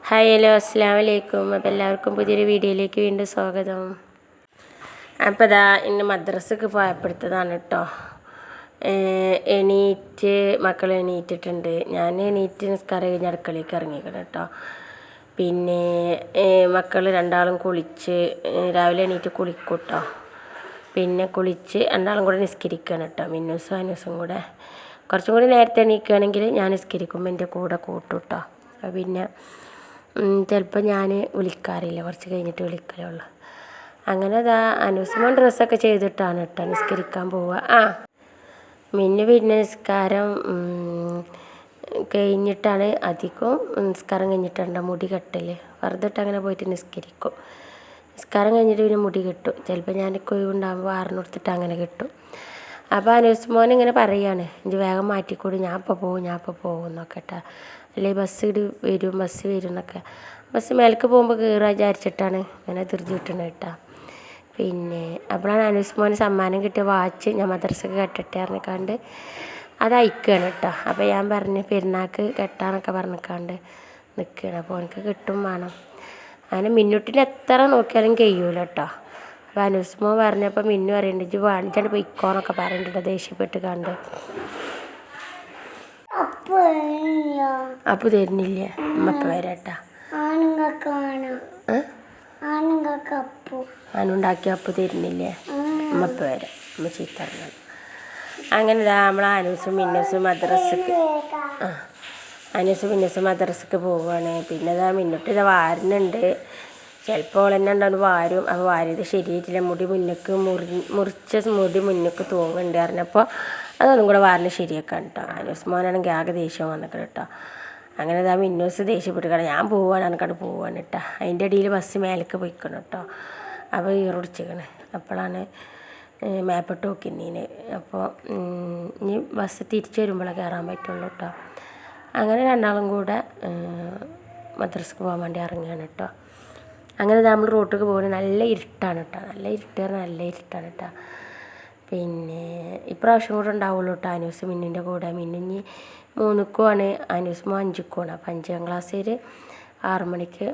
Hi hello അസ്സലാമു അലൈക്കും. അപ്പോൾ എല്ലാവർക്കും പുതിയൊരു വീഡിയോയിലേക്ക് വീണ്ടും സ്വാഗതം. അപ്പോൾ ഇതാ ഇന്ന് മദ്രസക്ക് പോയപ്പെടുത്തതാണ് കേട്ടോ. മക്കൾ എണീറ്റിട്ടുണ്ട്. ഞാൻ എണീറ്റ് നിസ്കാരം കഴിഞ്ഞ് അടുക്കളയ്ക്ക് ഇറങ്ങിക്കണം കേട്ടോ. പിന്നെ മക്കൾ രണ്ടാളും കുളിച്ച് രാവിലെ എണീറ്റ് കുളിക്കും കേട്ടോ. പിന്നെ കുളിച്ച് രണ്ടാളും കൂടെ നിസ്കരിക്കണം കേട്ടോ. മിന്നൂസും അനൂസും കൂടെ കുറച്ചും കൂടി നേരത്തെ എണീക്കുകയാണെങ്കിൽ ഞാൻ നിസ്കരിക്കുമ്പോൾ എൻ്റെ കൂടെ കൂട്ടും കേട്ടോ. പിന്നെ ചിലപ്പോൾ ഞാൻ വിളിക്കാറില്ല, കുറച്ച് കഴിഞ്ഞിട്ട് വിളിക്കലുള്ളൂ. അങ്ങനെ അതാ അനൂസ്മോൻ ഡ്രസ്സൊക്കെ ചെയ്തിട്ടാണ് കേട്ടോ നിസ്കരിക്കാൻ പോവുക. പിന്നെ നിസ്കാരം കഴിഞ്ഞിട്ടാണ് അധികം നിസ്കാരം കഴിഞ്ഞിട്ടുണ്ട് മുടി കെട്ടൽ. വെറുതെ ഇട്ട് അങ്ങനെ പോയിട്ട് നിസ്കരിക്കും. നിസ്കാരം കഴിഞ്ഞിട്ട് പിന്നെ മുടി കെട്ടും. ചിലപ്പോൾ ഞാൻ കൊഴിവുണ്ടാകുമ്പോൾ ആറിനൊടുത്തിട്ട് അങ്ങനെ കെട്ടും. അപ്പോൾ അനൂസ്മോൻ ഇങ്ങനെ പറയുകയാണ്, ഇഞ്ച് വേഗം മാറ്റിക്കൂടി, ഞാൻ ഇപ്പോൾ പോകും എന്നൊക്കെ കേട്ടോ. അല്ലെങ്കിൽ ബസ് വരും എന്നൊക്കെ. ബസ് മേലേക്ക് പോകുമ്പോൾ കയറാൻ വിചാരിച്ചിട്ടാണ് ഇങ്ങനെ തിരിച്ച് കിട്ടണത് കേട്ടോ. പിന്നെ അപ്പോഴാണ് അനൂസ്മോന് സമ്മാനം കിട്ടിയ വാച്ച് ഞാൻ മദ്രസക്ക് കെട്ടട്ടെ പറഞ്ഞിക്കാണ്ട് അത് അയക്കുകയാണ് കേട്ടോ. അപ്പോൾ ഞാൻ പറഞ്ഞ് പെരുന്നാൾക്ക് കെട്ടാന്നൊക്കെ പറഞ്ഞിക്കാണ്ട് നിൽക്കുകയാണ്. അപ്പോൾ എനിക്ക് കിട്ടും വേണം. അങ്ങനെ മിന്നുട്ടിന് എത്ര നോക്കിയാലും കഴിയൂല കേട്ടോ. അപ്പോൾ അനൂസ്മോൻ പറഞ്ഞപ്പോൾ മിന്നു പറയുന്നുണ്ട്, ഇജ്ജ് വാങ്ങിച്ചാണ്ട് പൊയ്ക്കോന്നൊക്കെ പറയുന്നുണ്ട് ദേഷ്യപ്പെട്ട് കണ്ട്. അപ്പോൾ തരുന്നില്ലേ അമ്മപ്പ വരാട്ടാ. ആനുണ്ടാക്കിയ അപ്പ് തരുന്നില്ലേ അമ്മപ്പ വരാം, അമ്മ ചീത്ത പറഞ്ഞു. അങ്ങനെ നമ്മളെ അനൂസും മിന്നൂസും മദ്രസക്ക് പോവുകയാണ്. പിന്നെ മിന്നുട്ടി വാരുന്നുണ്ട്. ചിലപ്പോൾ എന്നെ ഉണ്ടാവും വാരും. അപ്പോൾ വാരിയത് ശരിയായിട്ടില്ല, മുടി മുറിച്ച മുടി മുന്നേക്ക് തൂങ്ങുന്നുണ്ട് പറഞ്ഞപ്പോൾ അതൊന്നും കൂടെ വാരിന് ശരിയാക്കാൻ കേട്ടോ. അനൂസ്മോനാണെങ്കിൽ ആകെ ദേഷ്യം വന്നിട്ട് കേട്ടോ. അങ്ങനെ മിന്നൂസ് ദേഷ്യപ്പെട്ട് കേട്ടോ. ഞാൻ പോവാണ് കേട്ടോ. അതിൻ്റെ ഇടയിൽ ബസ് മേലേക്ക് പോയിക്കണം കേട്ടോ. അപ്പോൾ ഈറൊടിച്ചിക്കണ്. അപ്പോഴാണ് മേപ്പിട്ട് നോക്കിന്നീന്. അപ്പോൾ ഇനി ബസ് തിരിച്ച് വരുമ്പോഴേ കയറാൻ പറ്റുള്ളൂ കേട്ടോ. അങ്ങനെ രണ്ടാളും കൂടെ മദ്രസക്ക് പോകാൻ വേണ്ടി ഇറങ്ങുകയാണ് കേട്ടോ. അങ്ങനെ നമ്മൾ റോട്ടിലേക്ക് പോകുന്നത് നല്ല ഇരുട്ടാണ് കേട്ടോ. നല്ല ഇരുട്ടാണ് കേട്ടോ. പിന്നെ ഇപ്രാവശ്യം കൂടെ ഉണ്ടാവുള്ളൂ കേട്ടോ അനൂസ് മിന്നിൻ്റെ കൂടെ. മിന്നിഞ്ഞ് 3-ക്കുമാണ്, അനൂസ്മോ 5-ക്കുമാണ്. അപ്പോൾ 5ാം ക്ലാസ്സിൽ 6 മണിക്ക്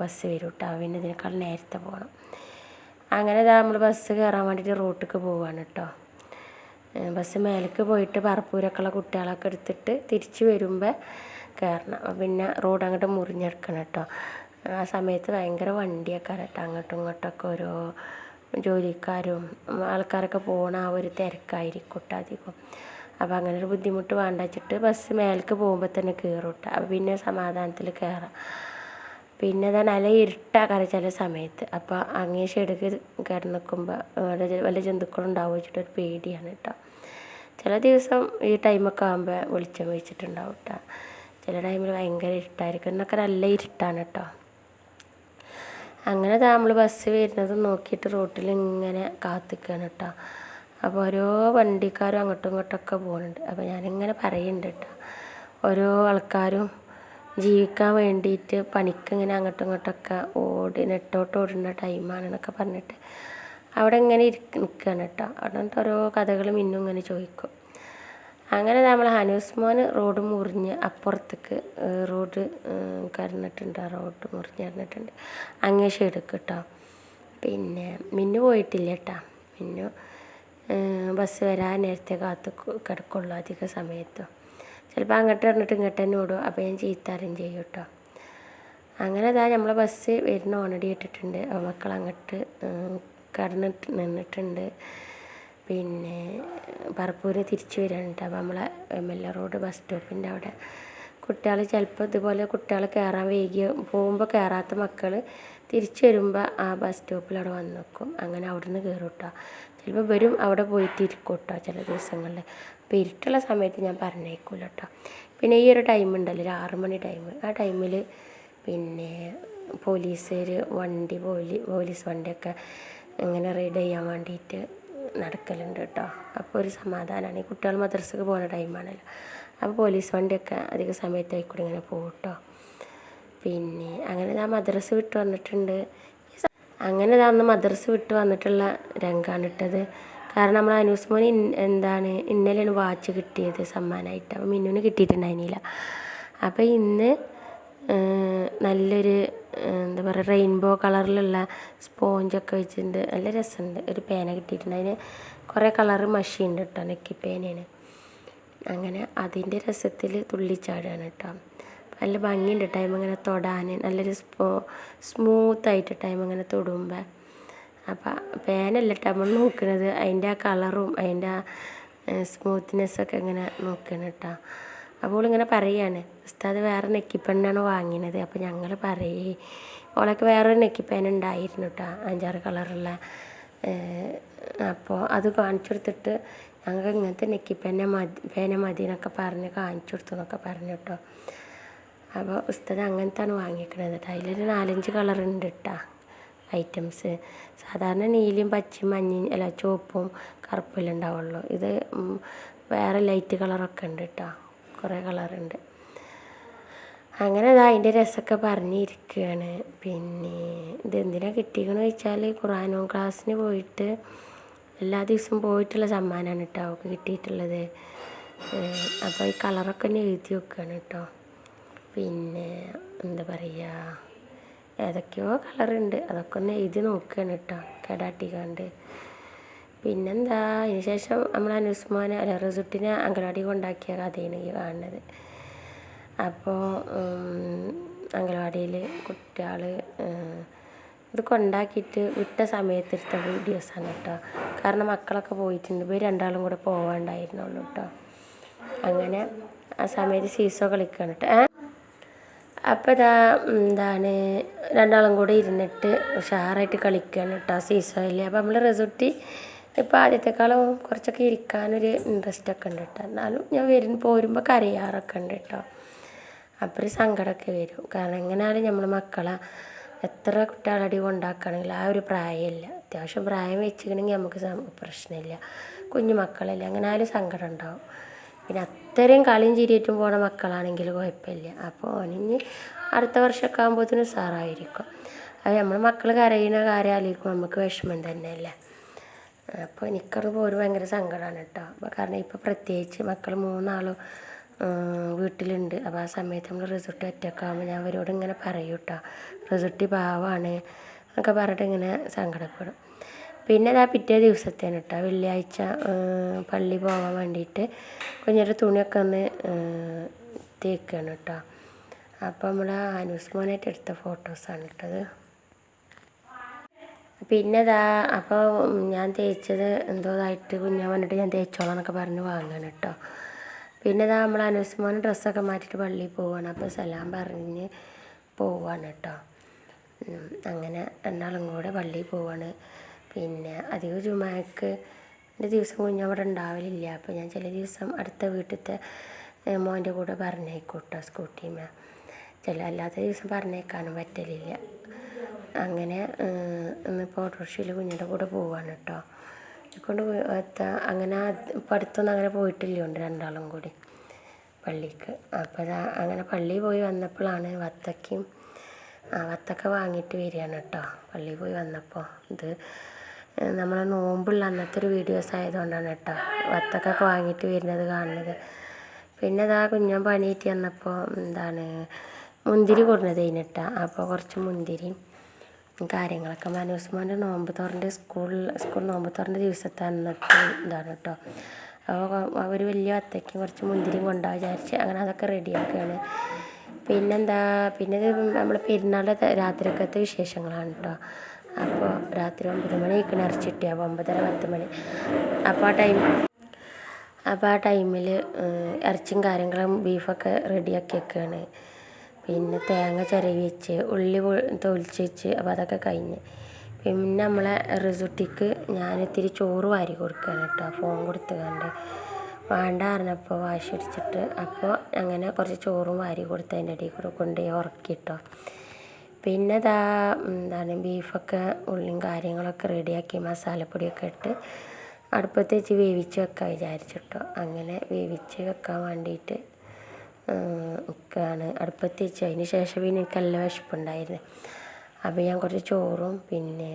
ബസ് വരും കേട്ടോ. പിന്നെ ഇതിനേക്കാൾ നേരത്തെ പോകണം. അങ്ങനെ നമ്മൾ ബസ് കയറാൻ വേണ്ടിയിട്ട് റോട്ടിലേക്ക് പോവുകയാണ് കേട്ടോ. ബസ് മേലേക്ക് പോയിട്ട് പറപ്പൂരൊക്കെയുള്ള കുട്ടികളൊക്കെ എടുത്തിട്ട് തിരിച്ച് വരുമ്പോൾ കയറണം. പിന്നെ റോഡ് അങ്ങോട്ട് മുറിഞ്ഞെടുക്കണം കേട്ടോ. ആ സമയത്ത് ഭയങ്കര വണ്ടിയൊക്കെ കേട്ടോ. അങ്ങോട്ടും ഇങ്ങോട്ടൊക്കെ ഓരോ ജോലിക്കാരും ആൾക്കാരൊക്കെ പോകണ ആ ഒരു തിരക്കായിരിക്കും കേട്ടോ അധികം. അപ്പോൾ അങ്ങനെ ഒരു ബുദ്ധിമുട്ട് വേണ്ട വെച്ചിട്ട് ബസ് മേലേക്ക് പോകുമ്പോൾ തന്നെ കയറും കേട്ടോ. അപ്പോൾ പിന്നെ സമാധാനത്തിൽ കയറാം. പിന്നെ നല്ല ഇരുട്ടാക്കാറ് ചില സമയത്ത്. അപ്പോൾ അങ്ങേ ഷെഡ്ക്ക് കിടന്ന് നിൽക്കുമ്പോൾ വല്ല ജന്തുക്കളുണ്ടാവും വെച്ചിട്ടൊരു പേടിയാണ് കേട്ടോ. ചില ദിവസം ഈ ടൈമൊക്കെ ആകുമ്പോൾ വെളിച്ചം വെച്ചിട്ടുണ്ടാവും കേട്ടോ. ചില ടൈമിൽ ഭയങ്കര ഇരുട്ടായിരിക്കും. എന്നൊക്കെ നല്ല ഇരുട്ടാണ് കേട്ടോ. അങ്ങനെ നമ്മൾ ബസ് വരുന്നത് നോക്കിയിട്ട് റോട്ടിൽ ഇങ്ങനെ കാത്തിക്കുകയാണ് കേട്ടോ. അപ്പോൾ ഓരോ വണ്ടിക്കാരും അങ്ങോട്ടും ഇങ്ങോട്ടൊക്കെ പോകുന്നുണ്ട്. അപ്പോൾ ഞാനിങ്ങനെ പറയുന്നുണ്ട് കേട്ടോ, ഓരോ ആൾക്കാരും ജീവിക്കാൻ വേണ്ടിയിട്ട് പണിക്ക് ഇങ്ങനെ അങ്ങോട്ടും ഇങ്ങോട്ടൊക്കെ നെട്ടോട്ട് ടൈമാണെന്നൊക്കെ പറഞ്ഞിട്ട് അവിടെ ഇങ്ങനെ നിൽക്കുകയാണ് കേട്ടോ. അവിടെ ഓരോ കഥകൾ മിന്നും ഇങ്ങനെ ചോദിക്കും. അങ്ങനെ നമ്മൾ അനൂസ്മോൻ റോഡ് മുറിഞ്ഞ് അപ്പുറത്തേക്ക് റോഡ് മുറിഞ്ഞിരുന്നിട്ടുണ്ട് അങ്ങേ ഷെഡ്ക്ക് കേട്ടോ. പിന്നെ മിന്നു പോയിട്ടില്ല കേട്ടോ. മിന്നു ബസ് വരാൻ നേരത്തെ കാത്ത് കിടക്കുള്ളൂ അധിക സമയത്തും. ചിലപ്പോൾ അങ്ങോട്ട് ഇറങ്ങിട്ട് ഇങ്ങോട്ട് തന്നെ ഓടും. അപ്പോൾ ഞാൻ ചീത്താരും ചെയ്യും കേട്ടോ. അങ്ങനെ നമ്മളെ ബസ് വരുന്ന ഓണടി ഇട്ടിട്ടുണ്ട്. മക്കൾ അങ്ങോട്ട് നിന്നിട്ടുണ്ട്. പിന്നെ പറപ്പൂര് തിരിച്ച് വരാനുണ്ട്. അപ്പോൾ നമ്മളെ MLA റോഡ് ബസ് സ്റ്റോപ്പിൻ്റെ അവിടെ കുട്ടികൾ ചിലപ്പോൾ ഇതുപോലെ കുട്ടികൾ കയറാൻ പോകുമ്പോൾ കയറാത്ത മക്കൾ തിരിച്ച് വരുമ്പോൾ ആ ബസ് സ്റ്റോപ്പിൽ അവിടെ വന്ന് നിൽക്കും. അങ്ങനെ അവിടെ നിന്ന് കയറും കേട്ടോ. ചിലപ്പോൾ വരും അവിടെ പോയിട്ട് ഇരിക്കും കേട്ടോ ചില ദിവസങ്ങളിൽ. അപ്പോൾ ഇരുട്ടുള്ള സമയത്ത് ഞാൻ പറഞ്ഞേക്കൂല കേട്ടോ. പിന്നെ ഈ ഒരു ടൈം ഉണ്ടല്ലോ, ഒരു 6 മണി ടൈം, ആ ടൈമിൽ പിന്നെ പോലീസ് വണ്ടിയൊക്കെ ഇങ്ങനെ റെയ്ഡ് ചെയ്യാൻ വേണ്ടിയിട്ട് നടക്കലുണ്ട് കേട്ടോ. അപ്പോൾ ഒരു സമാധാനമാണ്. ഈ കുട്ടികൾ മദ്രസക്ക് പോകുന്ന ടൈമാണല്ലോ. അപ്പോൾ പോലീസ് വണ്ടിയൊക്കെ അധിക സമയത്തായിക്കൂടെ ഇങ്ങനെ പോകും കേട്ടോ. പിന്നെ അങ്ങനെ മദ്രസ വിട്ട് വന്നിട്ടുണ്ട്. അങ്ങനെ അന്ന് മദ്രസ വിട്ട് വന്നിട്ടുള്ള രംഗമാണ് ഇട്ടത്. കാരണം നമ്മൾ അനൂസ്മോന് ഇന്നലെയാണ് വാച്ച് കിട്ടിയത് സമ്മാനമായിട്ട്. അപ്പോൾ മിന്നുവിന് കിട്ടിയിട്ടുണ്ടായിരുന്നില്ല. അപ്പോൾ ഇന്ന് നല്ലൊരു എന്താ പറയുക റെയിൻബോ കളറിലുള്ള സ്പോഞ്ചൊക്കെ വെച്ചിട്ടുണ്ട്. നല്ല രസമുണ്ട്. ഒരു പേന കിട്ടിയിട്ടുണ്ട്. അതിന് കുറേ കളറ് മഷിയുണ്ട് കേട്ടോ. നെക്കി പേനയാണ്. അങ്ങനെ അതിൻ്റെ രസത്തിൽ തുള്ളിച്ചാടുകയാണ് കേട്ടോ. നല്ല ഭംഗിയുണ്ട് ടൈം ഇങ്ങനെ തൊടാൻ. നല്ലൊരു സ്മൂത്തായിട്ട് ടൈം ഇങ്ങനെ തൊടുമ്പോൾ. അപ്പം പേനല്ല കേട്ടോ നമ്മൾ നോക്കുന്നത്, അതിൻ്റെ ആ കളറും അതിൻ്റെ ആ സ്മൂത്ത്നെസ്സൊക്കെ ഇങ്ങനെ നോക്കണം കേട്ടോ. അപ്പോൾ ഇങ്ങനെ പറയുകയാണ്, ഉസ്താദ് വേറെ നെക്കിപ്പെണ്ണാണ് വാങ്ങിയത്. അപ്പോൾ ഞങ്ങൾ പറയേ ഓളൊക്കെ വേറൊരു നെക്കിപ്പേന ഉണ്ടായിരുന്നു കേട്ടോ, 5-6 കളറുള്ള. അപ്പോൾ അത് കാണിച്ചു കൊടുത്തിട്ട് ഞങ്ങൾക്ക് ഇങ്ങനത്തെ പേന മതി എന്നൊക്കെ പറഞ്ഞ് കാണിച്ചു കൊടുത്തു എന്നൊക്കെ പറഞ്ഞു കേട്ടോ. അപ്പോൾ ഉസ്താദ് അങ്ങനത്തെയാണ് വാങ്ങിക്കണത് കേട്ടോ. അതിലൊരു 4-5 കളറുണ്ട് കേട്ടോ ഐറ്റംസ്. സാധാരണ നീലയും പച്ചയും മഞ്ഞയും അല്ല ചുവപ്പും കറുപ്പെല്ലാം ഉണ്ടാവുള്ളൂ. ഇത് വേറെ ലൈറ്റ് കളറൊക്കെ ഉണ്ട് കേട്ടോ, കുറേ കളറുണ്ട്. അങ്ങനെ അതിൻ്റെ രസമൊക്കെ പറഞ്ഞിരിക്കുകയാണ്. പിന്നെ ഇതെന്തിനാണ് കിട്ടിയെന്ന് ചോദിച്ചാൽ ഖുർആൻ ക്ലാസ്സിന് പോയിട്ട് എല്ലാ ദിവസവും പോയിട്ടുള്ള സമ്മാനമാണ് കേട്ടോ അവൾക്ക് കിട്ടിയിട്ടുള്ളത്. അപ്പോൾ ഈ കളറൊക്കെ ഒന്ന് എഴുതി വെക്കുകയാണ് കേട്ടോ. പിന്നെ എന്താ പറയുക, ഏതൊക്കെയോ കളറുണ്ട്, അതൊക്കെ ഒന്ന് എഴുതി നോക്കുകയാണ് കേട്ടോ കേടാട്ടിക്കാണ്ട്. പിന്നെന്താ, അതിന് ശേഷം നമ്മൾ അനുസ്മാനെ അല്ല റിസുട്ടിനെ അങ്കലവാടി കൊണ്ടാക്കിയ കഥയാണ് ഈ കാണുന്നത്. അപ്പോൾ അങ്കലവാടിയിൽ കുട്ടികൾ ഇത് കൊണ്ടാക്കിയിട്ട് വിട്ട സമയത്തെടുത്ത വീഡിയോസാണ് കേട്ടോ. കാരണം മക്കളൊക്കെ പോയിട്ടുണ്ട്, ഇവർ രണ്ടാളും കൂടെ പോകാണ്ടായിരുന്നുള്ളൂ കേട്ടോ. അങ്ങനെ ആ സമയത്ത് സീസോ കളിക്കുകയാണ് കേട്ടോ. അപ്പോൾ ഇതാ എന്താണ് രണ്ടാളും കൂടെ ഇരുന്നിട്ട് ഉഷാറായിട്ട് കളിക്കുകയാണ് കേട്ടോ സീസോയിൽ. അപ്പോൾ നമ്മൾ റിസുട്ടി ഇപ്പോൾ ആദ്യത്തെക്കാളും കുറച്ചൊക്കെ ഇരിക്കാനൊരു ഇൻട്രസ്റ്റൊക്കെ ഉണ്ട് കേട്ടോ. എന്നാലും ഞാൻ പോരുമ്പോൾ കരയാറൊക്കെ ഉണ്ട് കേട്ടോ. അപ്പോൾ ഒരു സങ്കടമൊക്കെ വരും. കാരണം എങ്ങനെയാലും നമ്മൾ മക്കളെ എത്ര കുട്ടികളടി കൊണ്ടാക്കുകയാണെങ്കിൽ ആ ഒരു പ്രായമില്ല, അത്യാവശ്യം പ്രായം വെച്ചിട്ടുണ്ടെങ്കിൽ നമുക്ക് പ്രശ്നമില്ല. കുഞ്ഞു മക്കളല്ലേ, അങ്ങനെ ആയാലും സങ്കടം ഉണ്ടാവും. പിന്നെ അത്രയും കളിയും ചിരിയേറ്റും പോണ മക്കളാണെങ്കിൽ കുഴപ്പമില്ല. അപ്പോൾ ഓനിഞ്ഞ് അടുത്ത വർഷമൊക്കെ ആകുമ്പോഴത്തേനും ഉഷാറായിരിക്കും. അത് നമ്മൾ മക്കൾ കരയുന്ന കാര്യം ആലോചിക്കുമ്പോൾ നമുക്ക് വിഷമം തന്നെയല്ലേ. അപ്പോൾ എനിക്കത് പോലും ഭയങ്കര സങ്കടമാണ് കേട്ടോ. അപ്പോൾ കാരണം ഇപ്പോൾ പ്രത്യേകിച്ച് മക്കൾ 3 വീട്ടിലുണ്ട്. അപ്പോൾ ആ സമയത്ത് നമ്മൾ റിസൾട്ട് ഒറ്റക്കാകുമ്പോൾ ഞാൻ അവരോട് ഇങ്ങനെ പറയും കേട്ടോ, റിസൾട്ട് പാവമാണ് എന്നൊക്കെ പറഞ്ഞിട്ട് ഇങ്ങനെ സങ്കടപ്പെടും. പിന്നെ അതാ പിറ്റേ ദിവസത്തേന് കേട്ടോ, വെള്ളിയാഴ്ച പള്ളി പോകാൻ വേണ്ടിയിട്ട് കുഞ്ഞൊരു തുണിയൊക്കെ ഒന്ന് തേക്കുകയാണ് കേട്ടോ. അപ്പോൾ നമ്മൾ അനുസ്മോനായിട്ട് എടുത്ത ഫോട്ടോസാണ് ഇട്ടത്. പിന്നെ ഇതാ അപ്പോൾ ഞാൻ തേച്ചത് എന്തോതായിട്ട് കുഞ്ഞാൻ വന്നിട്ട് ഞാൻ തേച്ചോളാം എന്നൊക്കെ പറഞ്ഞ് വാങ്ങാണ് കേട്ടോ. പിന്നെ ഇതാ നമ്മൾ അനുസ്മോൻ ഡ്രസ്സൊക്കെ മാറ്റിയിട്ട് പള്ളിയിൽ പോവുകയാണ്. അപ്പോൾ സലാം പറഞ്ഞ് പോവുകയാണ് കേട്ടോ. അങ്ങനെ രണ്ടാളും കൂടെ പള്ളിയിൽ പോവുകയാണ്. പിന്നെ അധികം ജുമാക്ക് എൻ്റെ ദിവസം കുഞ്ഞവിടെ ഉണ്ടാവലില്ല. അപ്പോൾ ഞാൻ ചില ദിവസം അടുത്ത വീട്ടിലത്തെ മോൻ്റെ കൂടെ പറഞ്ഞേക്കൂട്ടോ സ്കൂട്ടിമേ. അല്ലാത്ത ദിവസം പറഞ്ഞേക്കാനും പറ്റലില്ല. അങ്ങനെ ഇന്നിപ്പോൾ ഓട്ടോറിക്ഷയിൽ കുഞ്ഞിൻ്റെ കൂടെ പോവുകയാണ് കേട്ടോ. കൊണ്ട് അങ്ങനെ ഇപ്പം അടുത്തൊന്നും അങ്ങനെ പോയിട്ടില്ലുണ്ട് രണ്ടാളും കൂടി പള്ളിക്ക്. അപ്പോൾ അങ്ങനെ പള്ളിയിൽ പോയി വന്നപ്പോഴാണ് വത്തക്ക വാങ്ങിയിട്ട് വരികയാണ് കേട്ടോ. പള്ളിയിൽ പോയി വന്നപ്പോൾ ഇത് നമ്മൾ നോമ്പുള്ള അന്നത്തെ ഒരു വീഡിയോസ് ആയതുകൊണ്ടാണ് കേട്ടോ വത്തക്കൊക്കെ വാങ്ങിയിട്ട് വരുന്നത് കാണുന്നത്. പിന്നെ ഇതാ കുഞ്ഞൻ പണിയിട്ട് വന്നപ്പോൾ എന്താണ് മുന്തിരി കൊടുന്നത് കഴിഞ്ഞിട്ടാ. അപ്പോൾ കുറച്ച് മുന്തിരിയും കാര്യങ്ങളൊക്കെ മനോസ്മാൻ്റെ നോമ്പ് തുറൻ്റെ സ്കൂൾ നോമ്പ് തുറൻ്റെ ദിവസത്തെ അന്നത്തെ ഇതാണ് കേട്ടോ. അപ്പോൾ അവർ വലിയ വത്തയ്ക്കും കുറച്ച് മുന്തിരിയും കൊണ്ടാ വിചാരിച്ച് അങ്ങനെ അതൊക്കെ റെഡിയാക്കുകയാണ്. പിന്നെന്താ, പിന്നെ ഇത് നമ്മൾ പെരുന്നാളുടെ രാത്രിക്കത്തെ വിശേഷങ്ങളാണ് കേട്ടോ. അപ്പോൾ രാത്രി 9 മണി ഇറച്ചിട്ടി. അപ്പോൾ 9:30-10 മണി. അപ്പോൾ ആ ടൈമിൽ ഇറച്ചിയും കാര്യങ്ങളും ബീഫൊക്കെ റെഡിയാക്കി വെക്കുകയാണ്. പിന്നെ തേങ്ങ ചിരവി വെച്ച് ഉള്ളി തൊലിച്ച് വെച്ച്. അപ്പോൾ അതൊക്കെ കഴിഞ്ഞ് പിന്നെ നമ്മളെ റിസുട്ടിക്ക് ഞാൻ ഇത്തിരി ചോറ് വാരി കൊടുക്കുകയാണ് കേട്ടോ. ഫോൺ കൊടുത്തുകൊണ്ട് വേണ്ട പറഞ്ഞപ്പോൾ വാശി അടിച്ചിട്ട് അപ്പോൾ അങ്ങനെ കുറച്ച് ചോറും വാരി കൊടുത്ത് അതിൻ്റെ ഇടയിൽ കൂടെ കൊണ്ടുപോയി ഉറക്കിട്ടോ. പിന്നെ എന്താണ് ബീഫൊക്കെ ഉള്ളിയും കാര്യങ്ങളൊക്കെ റെഡിയാക്കി മസാലപ്പൊടിയൊക്കെ ഇട്ട് അടുപ്പത്ത് വെച്ച് വേവിച്ച് വെക്കാൻ വിചാരിച്ചിട്ടോ. അങ്ങനെ വേവിച്ച് വെക്കാൻ വേണ്ടിയിട്ട് ഒക്കെയാണ് അടുപ്പത്ത് വെച്ച്. അതിന് ശേഷം പിന്നെ എനിക്ക് നല്ല വിശപ്പുണ്ടായിരുന്നു. അപ്പോൾ ഞാൻ കുറച്ച് ചോറും പിന്നെ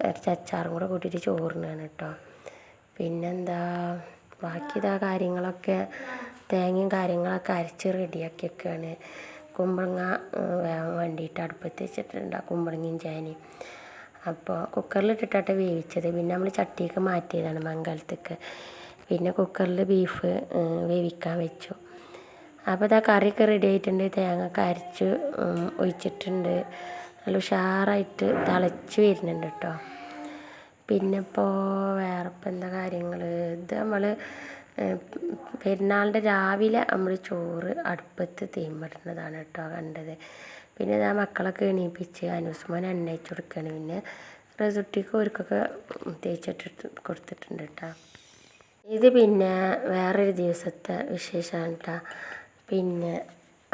കുറച്ച് അച്ചാറും കൂടെ കൂട്ടിയിട്ട് ചോറിനാണ് കേട്ടോ. പിന്നെന്താ ബാക്കി കാര്യങ്ങളൊക്കെ തേങ്ങയും കാര്യങ്ങളൊക്കെ അരച്ച് റെഡിയാക്കി വെക്കുകയാണ്. കുമ്പളങ്ങ വേവാൻ വേണ്ടിയിട്ട് അടുപ്പത്ത് വെച്ചിട്ടുണ്ട്. കുമ്പളങ്ങയും ചേനയും അപ്പോൾ കുക്കറിലിട്ടിട്ടാണ് വേവിച്ചത്. പിന്നെ നമ്മൾ ചട്ടിയൊക്കെ മാറ്റിയതാണ് മൺകലത്തേക്ക്. പിന്നെ കുക്കറിൽ ബീഫ് വേവിക്കാൻ വെച്ചു. അപ്പോൾ ഇതാ കറിയൊക്കെ റെഡി ആയിട്ടുണ്ട്. തേങ്ങ അരച്ച് ഒഴിച്ചിട്ടുണ്ട്. നല്ല ഉഷാറായിട്ട് തിളച്ച് വരുന്നുണ്ട് കേട്ടോ. പിന്നെ ഇപ്പോൾ വേറെ ഇപ്പം എന്താ കാര്യങ്ങൾ, ഇത് നമ്മൾ പെരുന്നാളിൻ്റെ രാവിലെ നമ്മൾ ചോറ് അടുപ്പത്ത് തീമിടുന്നതാണ് കേട്ടോ കണ്ടത്. പിന്നെ ഇതാ മക്കളൊക്കെ എണീപ്പിച്ച് അനൂസ്മോൻ എണ്ണ വെച്ച് കൊടുക്കുകയാണ്. പിന്നെ റസുട്ടിക്ക് ഒരുക്കൊക്കെ തേച്ചിട്ട് കൊടുത്തിട്ടുണ്ട് കേട്ടോ. ഇത് പിന്നെ വേറൊരു ദിവസത്തെ വിശേഷമാണ് കേട്ടോ. പിന്നെ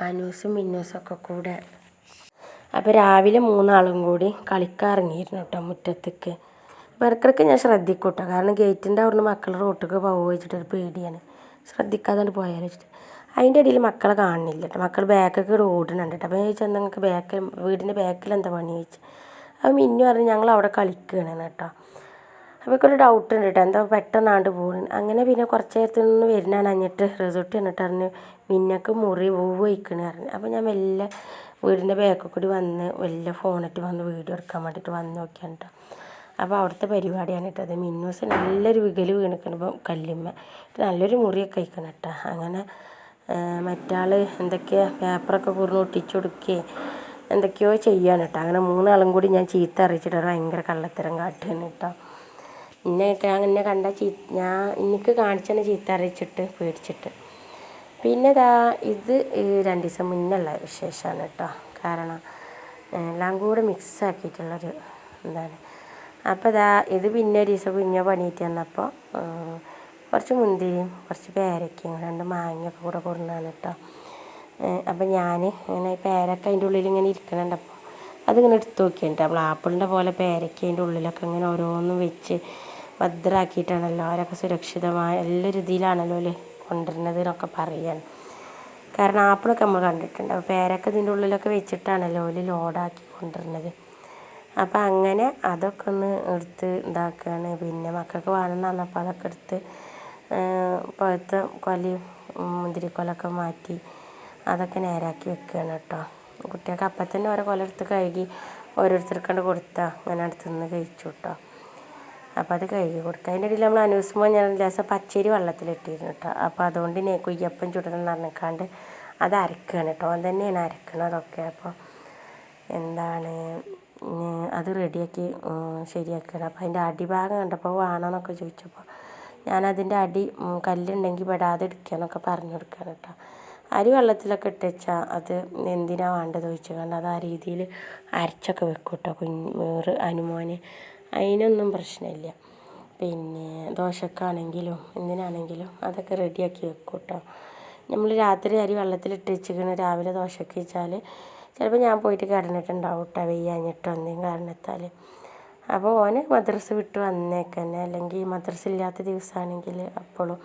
അനൂസും മിന്നൂസൊക്കെ കൂടെ അപ്പോൾ രാവിലെ 3 ആളും കൂടി കളിക്കാൻ ഇറങ്ങിയിരുന്നു കേട്ടോ മുറ്റത്തേക്ക്. അപ്പോൾ ഇടയ്ക്കിടയ്ക്ക് ഞാൻ ശ്രദ്ധിക്കും കേട്ടോ, കാരണം ഗേറ്റിൻ്റെ അവിടുന്ന് മക്കൾ റോട്ടിലേക്ക് പോകുക വെച്ചിട്ടൊരു പേടിയാണ്, ശ്രദ്ധിക്കാതെ പോയാൽ വെച്ചിട്ട്. അതിൻ്റെ ഇടയിൽ മക്കളെ കാണുന്നില്ല കേട്ടോ. മക്കൾ ബാക്കൊക്കെ ഓടുന്നുണ്ട് കേട്ടോ. അപ്പോൾ ഞാൻ ചോദിച്ചാൽ നിങ്ങൾക്ക് വീടിൻ്റെ ബാക്കിൽ എന്താ പണി ചോദിച്ചു. അപ്പോൾ മിന്നു പറഞ്ഞ് ഞങ്ങൾ അവിടെ കളിക്കുകയാണ് കേട്ടോ. അപ്പോൾ ഒരു ഡൗട്ട് ഉണ്ട് കേട്ടോ, എന്താ പെട്ടെന്നാണ്ട് പോകുന്നു. അങ്ങനെ പിന്നെ കുറച്ച് നേരത്തിൽ നിന്ന് വരുന്നതാണ് അഞ്ഞിട്ട് റിസോർട്ട് എന്നിട്ട് പറഞ്ഞ് മിന്നക്ക് മുറി വയ്ക്കണ പറഞ്ഞു. അപ്പോൾ ഞാൻ മെല്ലെ വീടിൻ്റെ ബാക്കിൽ കൂടി വന്ന് വലിയ ഫോണിട്ട് വന്ന് വീഡിയോ എടുക്കാൻ വേണ്ടിയിട്ട് വന്ന് നോക്കിയാണ് കേട്ടോ. അപ്പോൾ അവിടുത്തെ പരിപാടിയാണ് കേട്ടോ അത്. മിന്നൂസ് നല്ലൊരു വികല് വീണിക്കണം ഇപ്പോൾ കല്ലുമ്മ, നല്ലൊരു മുറിയൊക്കെ കഴിക്കണം കേട്ടോ. അങ്ങനെ മറ്റാൾ എന്തൊക്കെയാ പേപ്പറൊക്കെ പൂർണ്ണ ഒട്ടിച്ചു കൊടുക്കുകയും എന്തൊക്കെയോ ചെയ്യാണ് കേട്ടോ. അങ്ങനെ 3 ആളും കൂടി ഞാൻ ചീത്ത അറിയിച്ചിട്ട് ഭയങ്കര കള്ളത്തരം കാട്ടുകയാണ് കേട്ടോ. എന്നെ കണ്ട എനിക്ക് കാണിച്ചെന്നെ ചീത്ത അറിയിച്ചിട്ട് പേടിച്ചിട്ട്. പിന്നെ ഇത് 2 ദിവസം മുന്നുള്ള വിശേഷമാണ് കേട്ടോ. കാരണം എല്ലാം കൂടെ മിക്സാക്കിയിട്ടുള്ളൊരു എന്താണ്. അപ്പോൾ ഇത് പിന്നെ ഒരു ദിവസം കുഞ്ഞ പണിയിട്ട് വന്നപ്പോൾ കുറച്ച് മുന്തിരിയും കുറച്ച് പേരയ്ക്കയും 2 മാങ്ങയൊക്കെ കൂടെ കൊടുന്നതാണ് കേട്ടോ. അപ്പം ഞാൻ ഇങ്ങനെ പേരക്ക അതിൻ്റെ ഉള്ളിൽ ഇങ്ങനെ ഇരിക്കണുണ്ട്. അപ്പോൾ അതിങ്ങനെ എടുത്ത് നോക്കിയിട്ട് നമ്മൾ ആപ്പിളിൻ്റെ പോലെ പേരയ്ക്ക അതിൻ്റെ ഉള്ളിലൊക്കെ ഇങ്ങനെ ഓരോന്നും വെച്ച് ഭദ്രമാക്കിയിട്ടാണല്ലോ അവരൊക്കെ സുരക്ഷിതമായ എല്ലാ രീതിയിലാണല്ലോ അല്ലേ കൊണ്ടുവരുന്നത് എന്നൊക്കെ പറയാണ്. കാരണം ആപ്പിളൊക്കെ നമ്മൾ കണ്ടിട്ടുണ്ട്. അപ്പോൾ പേരൊക്കെ ഇതിൻ്റെ ഉള്ളിലൊക്കെ വെച്ചിട്ടാണല്ലോ ഓല് ലോഡാക്കി കൊണ്ടുവരുന്നത്. അപ്പോൾ അങ്ങനെ അതൊക്കെ ഒന്ന് എടുത്ത് ഇതാക്കുകയാണ്. പിന്നെ മക്കൾക്ക് വേണമെന്ന് പറഞ്ഞപ്പോൾ അതൊക്കെ എടുത്ത് പഴുത്ത കൊലയും മുന്തിരിക്കൊലൊക്കെ മാറ്റി അതൊക്കെ നേരാക്കി വെക്കുകയാണ് കേട്ടോ. കുട്ടികൾക്ക് അപ്പം തന്നെ ഓരോ കൊല എടുത്ത് കഴുകി ഓരോരുത്തർക്കണ്ട് കൊടുത്താൽ അങ്ങനെ അടുത്ത് നിന്ന് കഴിച്ചു കേട്ടോ. അപ്പോൾ അത് കഴുകി കൊടുക്കുക. അതിൻ്റെ ഇടയിൽ നമ്മൾ അനൂസ്മോ ഞാൻ ലേശം പച്ചരി വെള്ളത്തിലിട്ടിരുന്നു കേട്ടോ. അപ്പോൾ അതുകൊണ്ട് കുയ്യപ്പം ചുടണം എന്ന് പറഞ്ഞിക്കാണ്ട് അത് അരക്കുകയാണ് കേട്ടോ. അത് തന്നെയാണ് അരക്കണതൊക്കെ. അപ്പോൾ എന്താണ് അത് റെഡിയാക്കി ശരിയാക്കുകയാണ്. അപ്പോൾ അതിൻ്റെ അടിഭാഗം കണ്ടപ്പോൾ വേണമെന്നൊക്കെ ചോദിച്ചപ്പോൾ ഞാനതിൻ്റെ കല്ലുണ്ടെങ്കിൽ പെടാതെ എടുക്കുക എന്നൊക്കെ പറഞ്ഞു കൊടുക്കുകയാണ് കേട്ടോ. അരി വെള്ളത്തിലൊക്കെ ഇട്ട് വെച്ചാൽ അത് എന്തിനാണ് വേണ്ടത് ചോദിച്ചു കണ്ട് അത് ആ രീതിയിൽ അരച്ചൊക്കെ വെക്കും കേട്ടോ. അനുമോന് അതിനൊന്നും പ്രശ്നമില്ല. പിന്നെ ദോശക്കാണെങ്കിലും എന്തിനാണെങ്കിലും അതൊക്കെ റെഡിയാക്കി വെക്കും കേട്ടോ. നമ്മൾ രാത്രി അരി വെള്ളത്തിലിട്ട് വെച്ചിരിക്കണ രാവിലെ ദോശക്ക് വെച്ചാൽ ചിലപ്പോൾ ഞാൻ പോയിട്ട് കിടന്നിട്ടുണ്ടാവും കേട്ടോ, വെയ്യാഞ്ഞിട്ടോ എന്തെങ്കിലും കാരണത്താൽ. അപ്പോൾ ഓന് മദ്രസ വിട്ട് വന്നേക്കന്നെ, അല്ലെങ്കിൽ മദ്രസ ഇല്ലാത്ത ദിവസമാണെങ്കിൽ അപ്പോഴും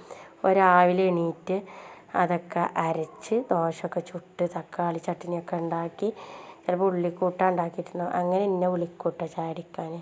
രാവിലെ എണീറ്റ് അതൊക്കെ അരച്ച് ദോശയൊക്കെ ചുട്ട് തക്കാളി ചട്നിയൊക്കെ ഉണ്ടാക്കി ചിലപ്പോൾ ഉള്ളിക്കൂട്ട ഉണ്ടാക്കിയിട്ടുണ്ടാവും. അങ്ങനെ എന്നെ വിളിക്കൂട്ടോ ചാടിക്കാൻ.